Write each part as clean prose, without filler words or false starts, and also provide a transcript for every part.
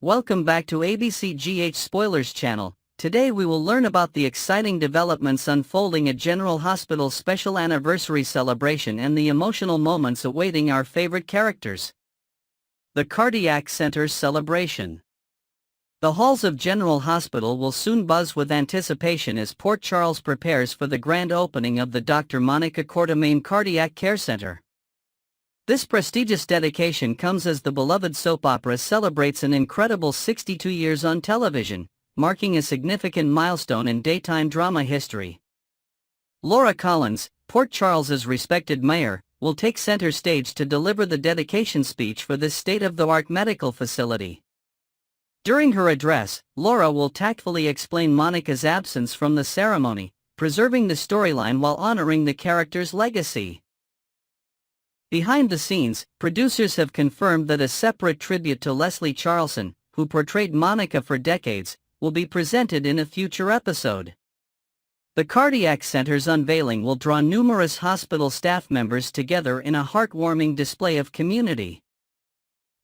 Welcome back to ABCGH Spoilers channel. Today we will learn about the exciting developments unfolding at General Hospital's special anniversary celebration and the emotional moments awaiting our favorite characters. The Cardiac Center's celebration. The halls of General Hospital will soon buzz with anticipation as Port Charles prepares for the grand opening of the Dr. Monica Quartermain Cardiac Care Center. This prestigious dedication comes as the beloved soap opera celebrates an incredible 62 years on television, marking a significant milestone in daytime drama history. Laura Collins, Port Charles's respected mayor, will take center stage to deliver the dedication speech for this state-of-the-art medical facility. During her address, Laura will tactfully explain Monica's absence from the ceremony, preserving the storyline while honoring the character's legacy. Behind the scenes, producers have confirmed that a separate tribute to Leslie Charleson, who portrayed Monica for decades, will be presented in a future episode. The Cardiac Center's unveiling will draw numerous hospital staff members together in a heartwarming display of community.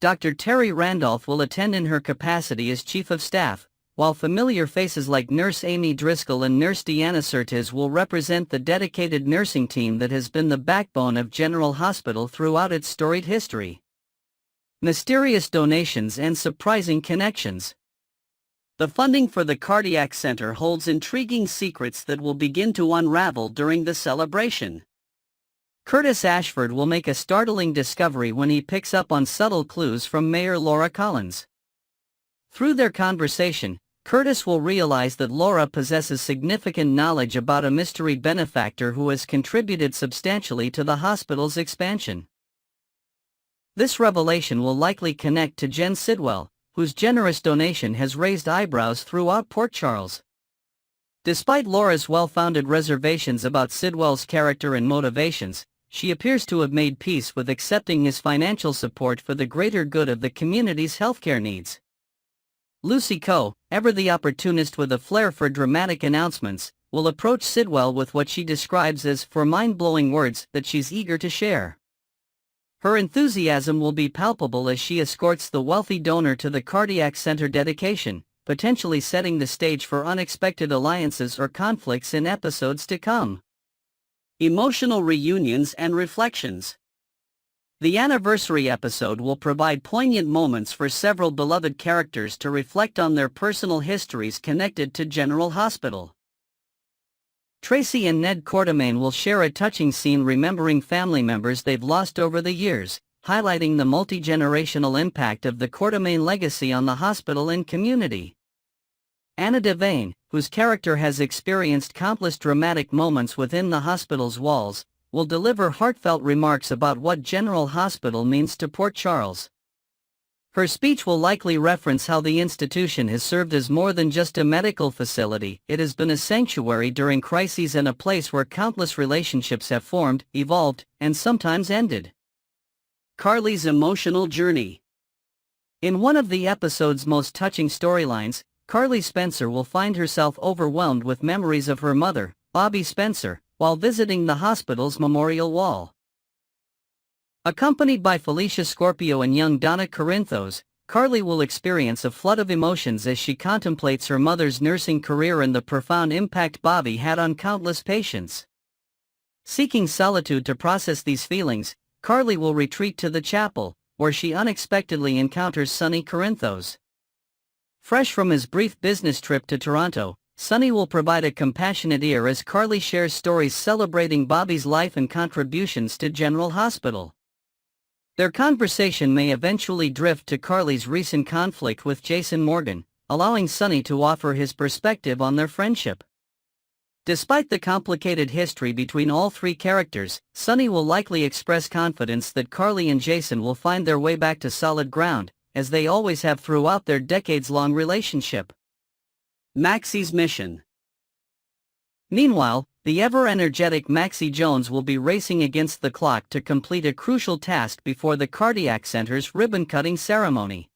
Dr. Terry Randolph will attend in her capacity as Chief of Staff, while familiar faces like Nurse Amy Driscoll and Nurse Deanna Surtees will represent the dedicated nursing team that has been the backbone of General Hospital throughout its storied history. Mysterious donations and surprising connections. The funding for the Cardiac Center holds intriguing secrets that will begin to unravel during the celebration. Curtis Ashford will make a startling discovery when he picks up on subtle clues from Mayor Laura Collins. Through their conversation, Curtis will realize that Laura possesses significant knowledge about a mystery benefactor who has contributed substantially to the hospital's expansion. This revelation will likely connect to Jen Sidwell, whose generous donation has raised eyebrows throughout Port Charles. Despite Laura's well-founded reservations about Sidwell's character and motivations, she appears to have made peace with accepting his financial support for the greater good of the community's healthcare needs. Lucy Coe, ever the opportunist with a flair for dramatic announcements, will approach Sidwell with what she describes as four mind-blowing words that she's eager to share. Her enthusiasm will be palpable as she escorts the wealthy donor to the Cardiac Center dedication, potentially setting the stage for unexpected alliances or conflicts in episodes to come. Emotional reunions and reflections. The anniversary episode will provide poignant moments for several beloved characters to reflect on their personal histories connected to General Hospital. Tracy and Ned Quartermain will share a touching scene remembering family members they've lost over the years, highlighting the multi-generational impact of the Quartermain legacy on the hospital and community. Anna Devane, whose character has experienced countless dramatic moments within the hospital's walls, will deliver heartfelt remarks about what General Hospital means to Port Charles. Her speech will likely reference how the institution has served as more than just a medical facility. It has been a sanctuary during crises and a place where countless relationships have formed, evolved, and sometimes ended. Carly's emotional journey. In one of the episode's most touching storylines, Carly Spencer will find herself overwhelmed with memories of her mother, Bobby Spencer, while visiting the hospital's memorial wall. Accompanied by Felicia Scorpio and young Donna Corinthos, Carly will experience a flood of emotions as she contemplates her mother's nursing career and the profound impact Bobby had on countless patients. Seeking solitude to process these feelings, Carly will retreat to the chapel, where she unexpectedly encounters Sonny Corinthos. Fresh from his brief business trip to Toronto, Sonny will provide a compassionate ear as Carly shares stories celebrating Bobby's life and contributions to General Hospital. Their conversation may eventually drift to Carly's recent conflict with Jason Morgan, allowing Sonny to offer his perspective on their friendship. Despite the complicated history between all three characters, Sonny will likely express confidence that Carly and Jason will find their way back to solid ground, as they always have throughout their decades-long relationship. Maxie's mission. Meanwhile, the ever-energetic Maxie Jones will be racing against the clock to complete a crucial task before the Cardiac Center's ribbon-cutting ceremony.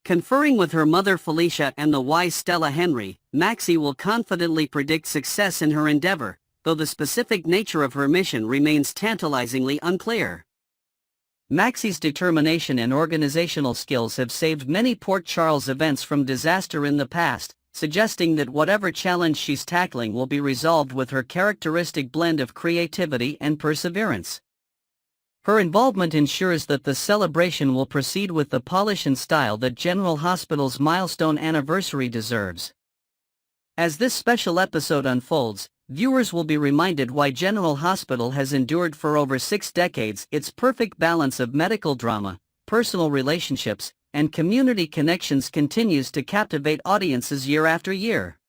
Conferring with her mother Felicia and the wise Stella Henry, Maxie will confidently predict success in her endeavor, though the specific nature of her mission remains tantalizingly unclear. Maxie's determination and organizational skills have saved many Port Charles events from disaster in the past, suggesting that whatever challenge she's tackling will be resolved with her characteristic blend of creativity and perseverance. Her involvement ensures that the celebration will proceed with the polish and style that General Hospital's milestone anniversary deserves. As this special episode unfolds, viewers will be reminded why General Hospital has endured for over 6 decades. Its perfect balance of medical drama, personal relationships, and community connections continues to captivate audiences year after year.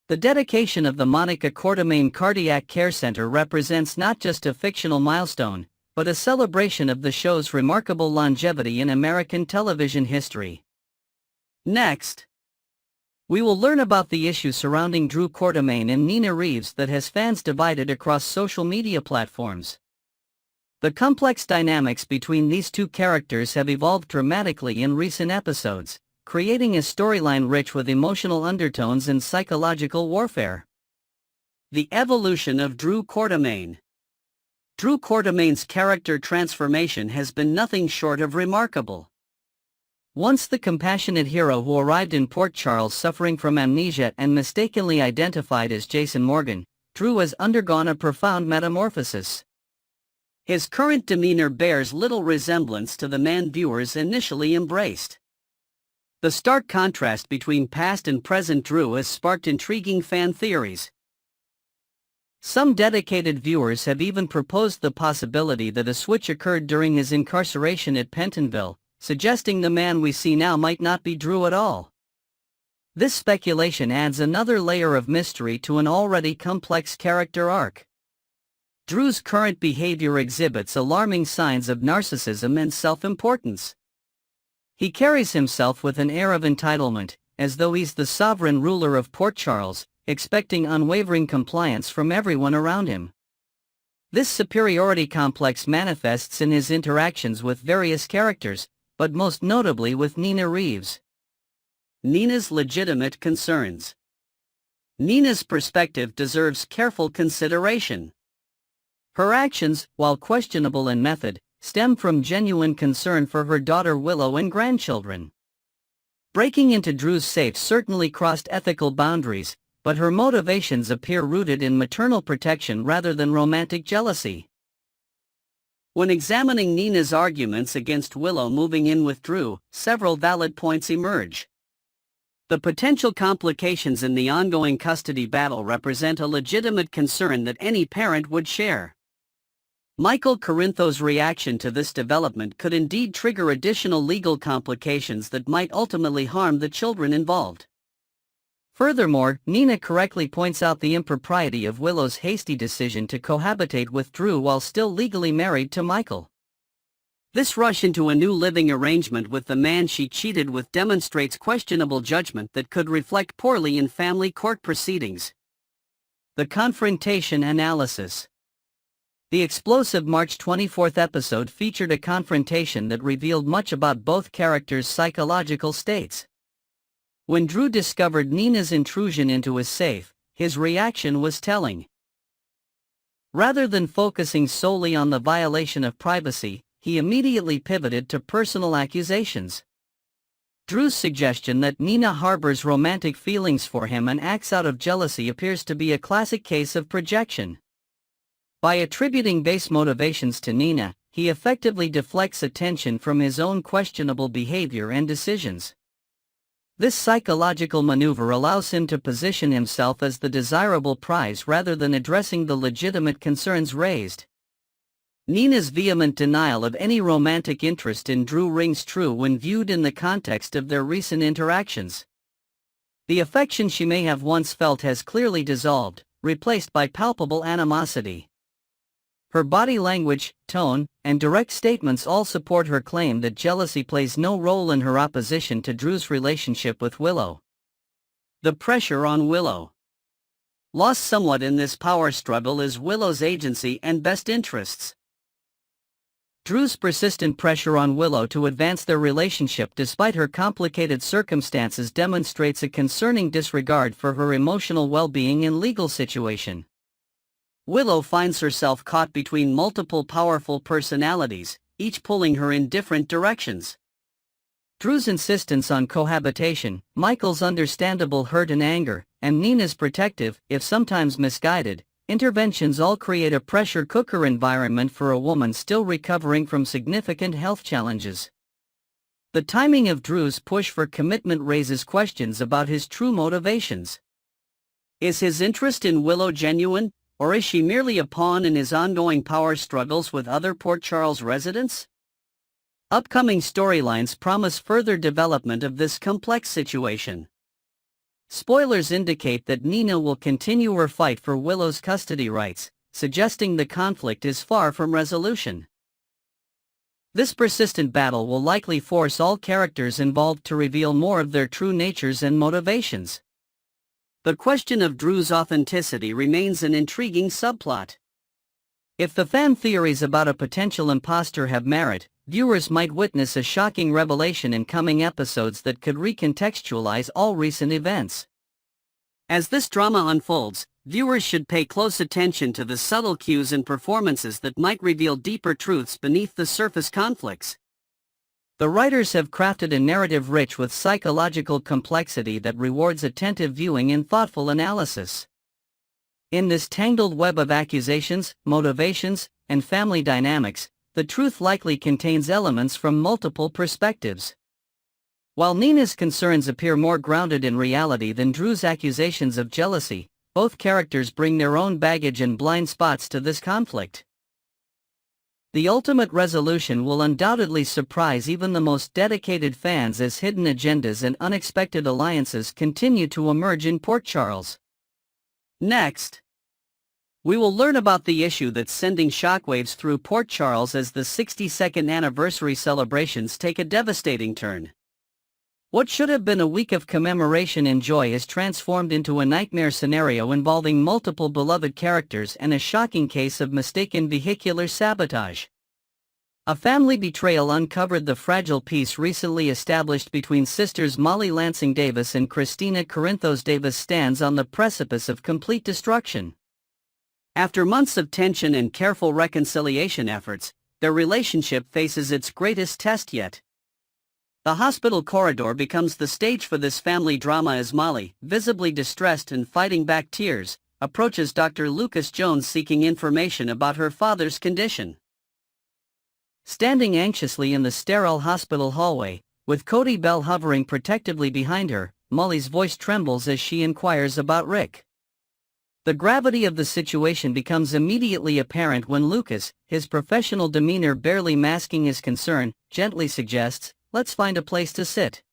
The dedication of the Monica Quartermaine Cardiac Care Center represents not just a fictional milestone, but a celebration of the show's remarkable longevity in American television history. Next, we will learn about the issue surrounding Drew Quartermaine and Nina Reeves that has fans divided across social media platforms. The complex dynamics between these two characters have evolved dramatically in recent episodes, creating a storyline rich with emotional undertones and psychological warfare. The evolution of Drew Quartermaine. Drew Quartermaine's character transformation has been nothing short of remarkable. Once the compassionate hero who arrived in Port Charles suffering from amnesia and mistakenly identified as Jason Morgan, Drew has undergone a profound metamorphosis. His current demeanor bears little resemblance to the man viewers initially embraced. The stark contrast between past and present Drew has sparked intriguing fan theories. Some dedicated viewers have even proposed the possibility that a switch occurred during his incarceration at Pentonville, suggesting the man we see now might not be Drew at all. This speculation adds another layer of mystery to an already complex character arc. Drew's current behavior exhibits alarming signs of narcissism and self-importance. He carries himself with an air of entitlement, as though he's the sovereign ruler of Port Charles, expecting unwavering compliance from everyone around him. This superiority complex manifests in his interactions with various characters, but most notably with Nina Reeves. Nina's legitimate concerns. Nina's perspective deserves careful consideration. Her actions, while questionable in method, stem from genuine concern for her daughter Willow and grandchildren. Breaking into Drew's safe certainly crossed ethical boundaries, but her motivations appear rooted in maternal protection rather than romantic jealousy. When examining Nina's arguments against Willow moving in with Drew, several valid points emerge. The potential complications in the ongoing custody battle represent a legitimate concern that any parent would share. Michael Corinthos' reaction to this development could indeed trigger additional legal complications that might ultimately harm the children involved. Furthermore, Nina correctly points out the impropriety of Willow's hasty decision to cohabitate with Drew while still legally married to Michael. This rush into a new living arrangement with the man she cheated with demonstrates questionable judgment that could reflect poorly in family court proceedings. The confrontation analysis. The explosive March 24 episode featured a confrontation that revealed much about both characters' psychological states. When Drew discovered Nina's intrusion into his safe, his reaction was telling. Rather than focusing solely on the violation of privacy, he immediately pivoted to personal accusations. Drew's suggestion that Nina harbors romantic feelings for him and acts out of jealousy appears to be a classic case of projection. By attributing base motivations to Nina, he effectively deflects attention from his own questionable behavior and decisions. This psychological maneuver allows him to position himself as the desirable prize rather than addressing the legitimate concerns raised. Nina's vehement denial of any romantic interest in Drew rings true when viewed in the context of their recent interactions. The affection she may have once felt has clearly dissolved, replaced by palpable animosity. Her body language, tone, and direct statements all support her claim that jealousy plays no role in her opposition to Drew's relationship with Willow. The pressure on Willow. Lost somewhat in this power struggle is Willow's agency and best interests. Drew's persistent pressure on Willow to advance their relationship despite her complicated circumstances demonstrates a concerning disregard for her emotional well-being and legal situation. Willow finds herself caught between multiple powerful personalities, each pulling her in different directions. Drew's insistence on cohabitation, Michael's understandable hurt and anger, and Nina's protective, if sometimes misguided, interventions all create a pressure cooker environment for a woman still recovering from significant health challenges. The timing of Drew's push for commitment raises questions about his true motivations. Is his interest in Willow genuine, or is she merely a pawn in his ongoing power struggles with other Port Charles residents? Upcoming storylines promise further development of this complex situation. Spoilers indicate that Nina will continue her fight for Willow's custody rights, suggesting the conflict is far from resolution. This persistent battle will likely force all characters involved to reveal more of their true natures and motivations. The question of Drew's authenticity remains an intriguing subplot. If the fan theories about a potential imposter have merit, viewers might witness a shocking revelation in coming episodes that could recontextualize all recent events. As this drama unfolds, viewers should pay close attention to the subtle cues and performances that might reveal deeper truths beneath the surface conflicts. The writers have crafted a narrative rich with psychological complexity that rewards attentive viewing and thoughtful analysis. In this tangled web of accusations, motivations, and family dynamics, the truth likely contains elements from multiple perspectives. While Nina's concerns appear more grounded in reality than Drew's accusations of jealousy, both characters bring their own baggage and blind spots to this conflict. The ultimate resolution will undoubtedly surprise even the most dedicated fans as hidden agendas and unexpected alliances continue to emerge in Port Charles. Next, we will learn about the issue that's sending shockwaves through Port Charles as the 62nd anniversary celebrations take a devastating turn. What should have been a week of commemoration and joy is transformed into a nightmare scenario involving multiple beloved characters and a shocking case of mistaken vehicular sabotage. A family betrayal uncovered the fragile peace recently established between sisters Molly Lansing Davis and Christina Corinthos Davis stands on the precipice of complete destruction. After months of tension and careful reconciliation efforts, their relationship faces its greatest test yet. The hospital corridor becomes the stage for this family drama as Molly, visibly distressed and fighting back tears, approaches Dr. Lucas Jones seeking information about her father's condition. Standing anxiously in the sterile hospital hallway, with Cody Bell hovering protectively behind her, Molly's voice trembles as she inquires about Rick. The gravity of the situation becomes immediately apparent when Lucas, his professional demeanor barely masking his concern, gently suggests, "Let's find a place to sit."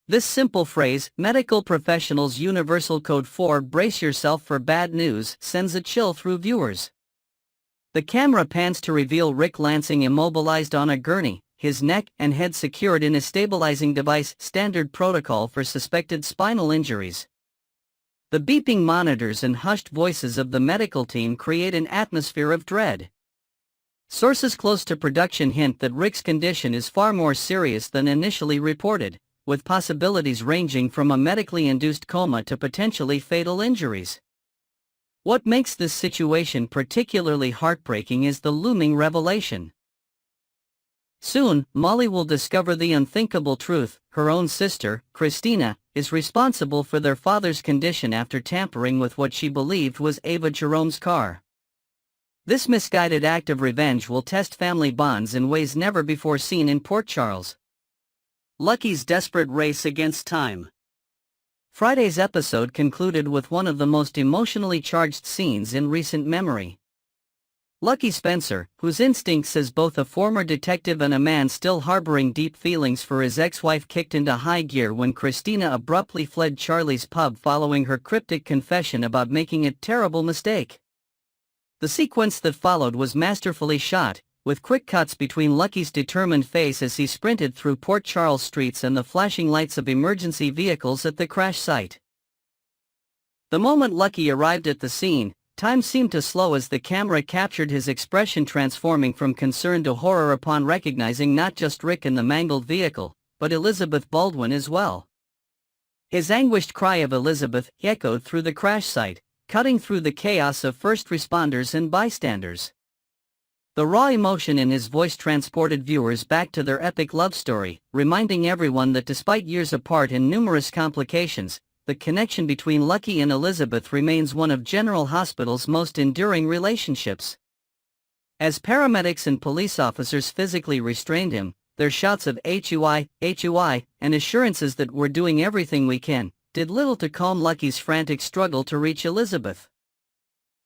This simple phrase, medical professionals' universal code for "brace yourself for bad news," sends a chill through viewers. The camera pans to reveal Rick Lansing immobilized on a gurney, his neck and head secured in a stabilizing device, standard protocol for suspected spinal injuries. The beeping monitors and hushed voices of the medical team create an atmosphere of dread. Sources close to production hint that Rick's condition is far more serious than initially reported, with possibilities ranging from a medically induced coma to potentially fatal injuries. What makes this situation particularly heartbreaking is the looming revelation. Soon, Molly will discover the unthinkable truth: her own sister, Christina, is responsible for their father's condition after tampering with what she believed was Ava Jerome's car. This misguided act of revenge will test family bonds in ways never before seen in Port Charles. Lucky's desperate race against time. Friday's episode concluded with one of the most emotionally charged scenes in recent memory. Lucky Spencer, whose instincts as both a former detective and a man still harboring deep feelings for his ex-wife, kicked into high gear when Christina abruptly fled Charlie's pub following her cryptic confession about making a terrible mistake. The sequence that followed was masterfully shot, with quick cuts between Lucky's determined face as he sprinted through Port Charles streets and the flashing lights of emergency vehicles at the crash site. The moment Lucky arrived at the scene, time seemed to slow as the camera captured his expression transforming from concern to horror upon recognizing not just Rick in the mangled vehicle, but Elizabeth Baldwin as well. His anguished cry of Elizabeth echoed through the crash site, cutting through the chaos of first responders and bystanders. The raw emotion in his voice transported viewers back to their epic love story, reminding everyone that despite years apart and numerous complications, the connection between Lucky and Elizabeth remains one of General Hospital's most enduring relationships. As paramedics and police officers physically restrained him, their shouts of "HUI, HUI," and assurances that "we're doing everything we can," did little to calm Lucky's frantic struggle to reach Elizabeth.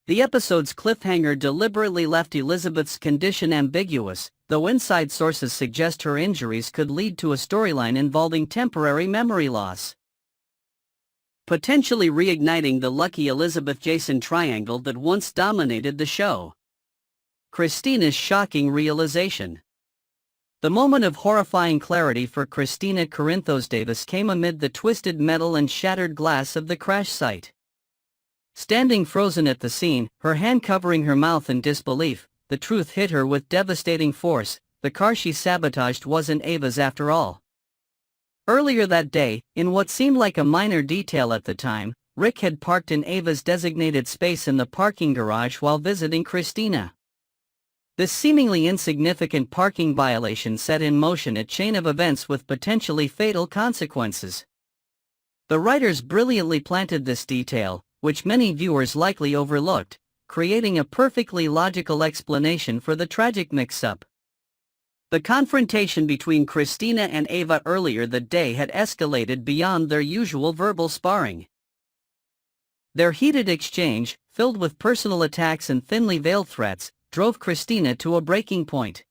The episode's cliffhanger deliberately left Elizabeth's condition ambiguous, though inside sources suggest her injuries could lead to a storyline involving temporary memory loss, potentially reigniting the Lucky-Elizabeth-Jason triangle that once dominated the show. Christina's shocking realization. The moment of horrifying clarity for Christina Corinthos Davis came amid the twisted metal and shattered glass of the crash site. Standing frozen at the scene, her hand covering her mouth in disbelief, the truth hit her with devastating force: the car she sabotaged wasn't Ava's after all. Earlier that day, in what seemed like a minor detail at the time, Rick had parked in Ava's designated space in the parking garage while visiting Christina. This seemingly insignificant parking violation set in motion a chain of events with potentially fatal consequences. The writers brilliantly planted this detail, which many viewers likely overlooked, creating a perfectly logical explanation for the tragic mix-up. The confrontation between Christina and Ava earlier that day had escalated beyond their usual verbal sparring. Their heated exchange, filled with personal attacks and thinly veiled threats, drove Christina to a breaking point.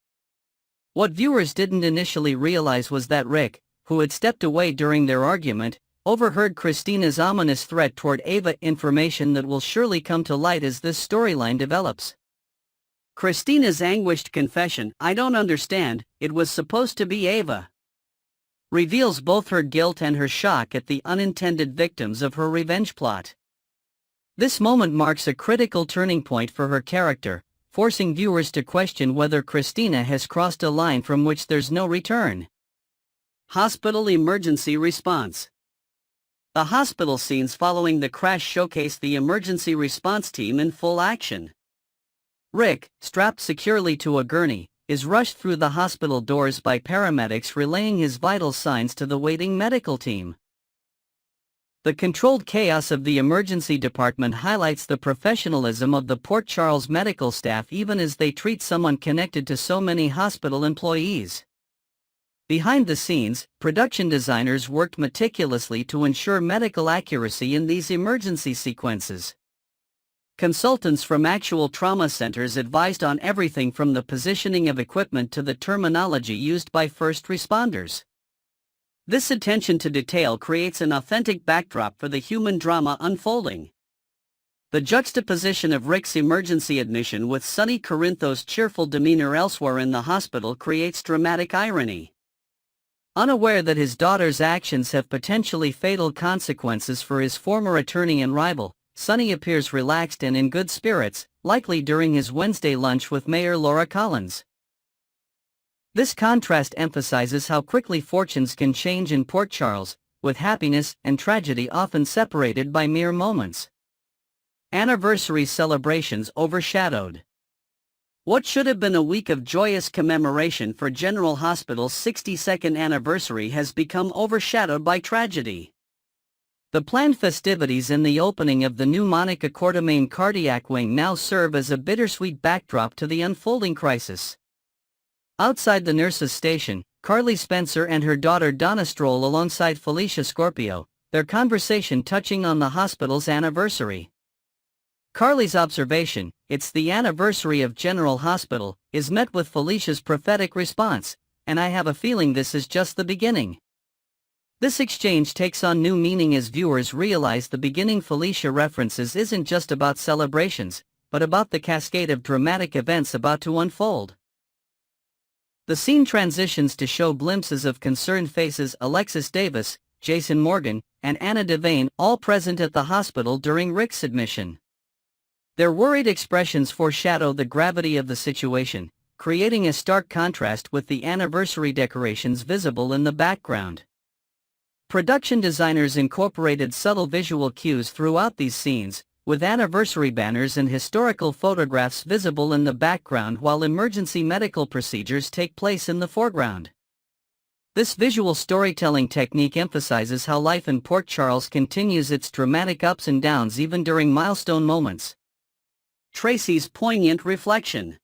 What viewers didn't initially realize was that Rick, who had stepped away during their argument, overheard Christina's ominous threat toward Ava, information that will surely come to light as this storyline develops. Christina's anguished confession, "I don't understand, it was supposed to be Ava," reveals both her guilt and her shock at the unintended victims of her revenge plot. This moment marks a critical turning point for her character, forcing viewers to question whether Christina has crossed a line from which there's no return. Hospital emergency response. The hospital scenes following the crash showcase the emergency response team in full action. Rick, strapped securely to a gurney, is rushed through the hospital doors by paramedics relaying his vital signs to the waiting medical team. The controlled chaos of the emergency department highlights the professionalism of the Port Charles medical staff even as they treat someone connected to so many hospital employees. Behind the scenes, production designers worked meticulously to ensure medical accuracy in these emergency sequences. Consultants from actual trauma centers advised on everything from the positioning of equipment to the terminology used by first responders. This attention to detail creates an authentic backdrop for the human drama unfolding. The juxtaposition of Rick's emergency admission with Sonny Corinthos' cheerful demeanor elsewhere in the hospital creates dramatic irony. Unaware that his daughter's actions have potentially fatal consequences for his former attorney and rival, Sonny appears relaxed and in good spirits, likely during his Wednesday lunch with Mayor Laura Collins. This contrast emphasizes how quickly fortunes can change in Port Charles, with happiness and tragedy often separated by mere moments. Anniversary celebrations overshadowed. What should have been a week of joyous commemoration for General Hospital's 62nd anniversary has become overshadowed by tragedy. The planned festivities and the opening of the new Monica Quartermain cardiac wing now serve as a bittersweet backdrop to the unfolding crisis. Outside the nurses' station, Carly Spencer and her daughter Donna stroll alongside Felicia Scorpio, their conversation touching on the hospital's anniversary. Carly's observation, "It's the anniversary of General Hospital," is met with Felicia's prophetic response, "And I have a feeling this is just the beginning." This exchange takes on new meaning as viewers realize the beginning Felicia references isn't just about celebrations, but about the cascade of dramatic events about to unfold. The scene transitions to show glimpses of concerned faces: Alexis Davis, Jason Morgan, and Anna Devane, all present at the hospital during Rick's admission. Their worried expressions foreshadow the gravity of the situation, creating a stark contrast with the anniversary decorations visible in the background. Production designers incorporated subtle visual cues throughout these scenes, with anniversary banners and historical photographs visible in the background while emergency medical procedures take place in the foreground. This visual storytelling technique emphasizes how life in Port Charles continues its dramatic ups and downs even during milestone moments. Tracy's poignant reflection.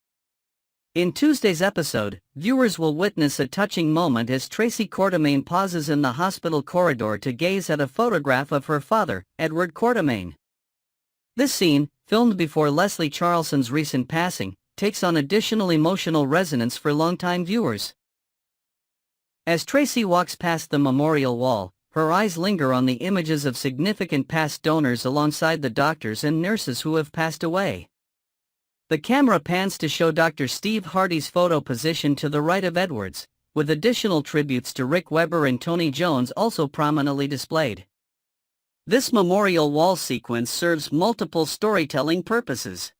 In Tuesday's episode, viewers will witness a touching moment as Tracy Quartermaine pauses in the hospital corridor to gaze at a photograph of her father, Edward Quartermaine. This scene, filmed before Leslie Charleson's recent passing, takes on additional emotional resonance for longtime viewers. As Tracy walks past the memorial wall, her eyes linger on the images of significant past donors alongside the doctors and nurses who have passed away. The camera pans to show Dr. Steve Hardy's photo positioned to the right of Edwards, with additional tributes to Rick Webber and Tony Jones also prominently displayed. This memorial wall sequence serves multiple storytelling purposes.